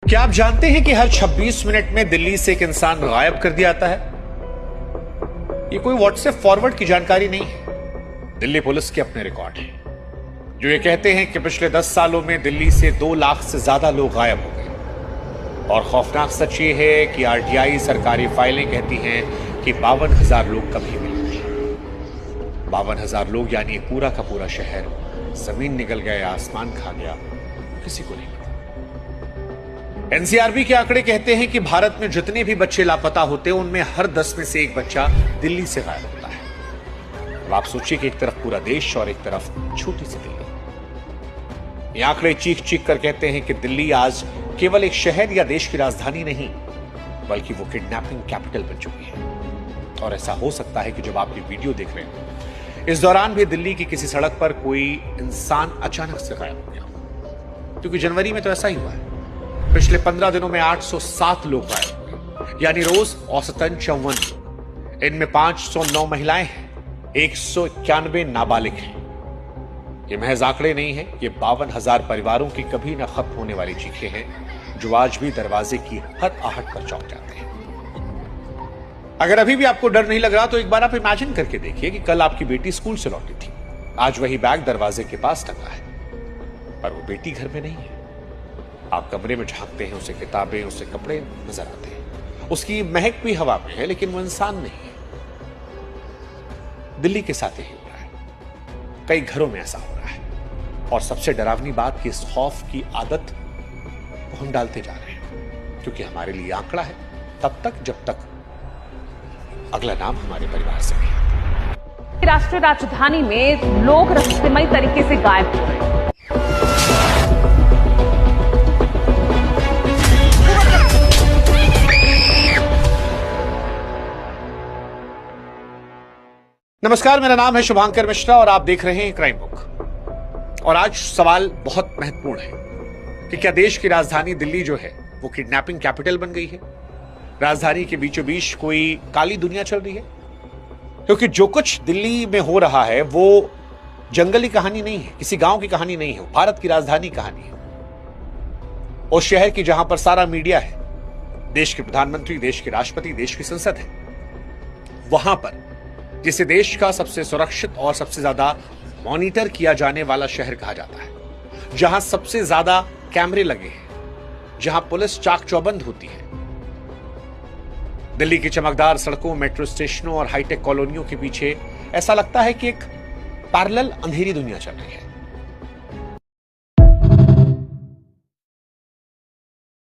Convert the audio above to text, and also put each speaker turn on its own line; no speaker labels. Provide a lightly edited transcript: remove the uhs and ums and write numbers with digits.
क्या आप जानते हैं कि हर 26 मिनट में दिल्ली से एक इंसान गायब कर दिया जाता है? ये कोई व्हाट्सएप फॉरवर्ड की जानकारी नहीं है। दिल्ली पुलिस के अपने रिकॉर्ड हैं जो ये कहते हैं कि पिछले 10 सालों में दिल्ली से 2 लाख से ज्यादा लोग गायब हो गए। और खौफनाक सच ये है कि आरटीआई सरकारी फाइलें कहती हैं कि 52,000 लोग कभी मिले नहीं। 52,000 लोग यानी एक पूरा का पूरा शहर जमीन निकल गया, आसमान खा गया, किसी को नहीं पता। एनसीआरबी के आंकड़े कहते हैं कि भारत में जितने भी बच्चे लापता होते हैं उनमें हर 10 में से एक बच्चा दिल्ली से गायब होता है। अब आप सोचिए कि एक तरफ पूरा देश और एक तरफ छोटी सी दिल्ली। ये आंकड़े चीख चीख कर कहते हैं कि दिल्ली आज केवल एक शहर या देश की राजधानी नहीं, बल्कि वो किडनैपिंग कैपिटल बन चुकी है। और ऐसा हो सकता है कि जब आप ये वीडियो देख रहे हैं, इस दौरान भी दिल्ली की किसी सड़क पर कोई इंसान अचानक से गायब हो गया। क्योंकि जनवरी में तो ऐसा ही हुआ है। पिछले 15 दिनों में 807 लोग गायब हुए, यानी रोज औसतन 54। इनमें 509 महिलाएं हैं, 191 नाबालिग हैं। ये महज आंकड़े नहीं है, ये 52,000 परिवारों की कभी न खत्म होने वाली चीखें हैं जो आज भी दरवाजे की हर आहट पर चौंक जाते हैं। अगर अभी भी आपको डर नहीं लग रहा तो एक बार आप इमेजिन करके देखिए कि कल आपकी बेटी स्कूल से लौटी थी, आज वही बैग दरवाजे के पास टंगा है, पर वो बेटी घर में नहीं है। आप कमरे में झांकते हैं, उसे किताबें, उसे कपड़े नजर आते हैं, उसकी महक भी हवा में है, लेकिन वो इंसान नहीं है। दिल्ली के साथ यही हो रहा है, कई घरों में ऐसा हो रहा है। और सबसे डरावनी बात कि इस खौफ की आदत हम डालते जा रहे हैं, क्योंकि हमारे लिए आंकड़ा है तब तक जब तक अगला नाम हमारे परिवार से नहीं आता।
राष्ट्रीय राजधानी में लोग रहस्यमय तरीके से गायब हो गए।
नमस्कार, मेरा नाम है शुभांकर मिश्रा और आप देख रहे हैं क्राइम बुक। और आज सवाल बहुत महत्वपूर्ण है कि क्या देश की राजधानी दिल्ली जो है वो किडनैपिंग कैपिटल बन गई है? राजधानी के बीचों बीच कोई काली दुनिया चल रही है? क्योंकि जो कुछ दिल्ली में हो रहा है वो जंगली कहानी नहीं है, किसी गांव की कहानी नहीं है, भारत की राजधानी कहानी है। उस शहर की जहां पर सारा मीडिया है, देश के प्रधानमंत्री, देश के राष्ट्रपति, देश की संसद है, वहां पर जिसे देश का सबसे सुरक्षित और सबसे ज्यादा मॉनिटर किया जाने वाला शहर कहा जाता है, जहां सबसे ज्यादा कैमरे लगे हैं, जहां पुलिस चाक चौबंद होती है। दिल्ली की चमकदार सड़कों, मेट्रो स्टेशनों और हाईटेक कॉलोनियों के पीछे ऐसा लगता है कि एक पैरेलल अंधेरी दुनिया चल रही है।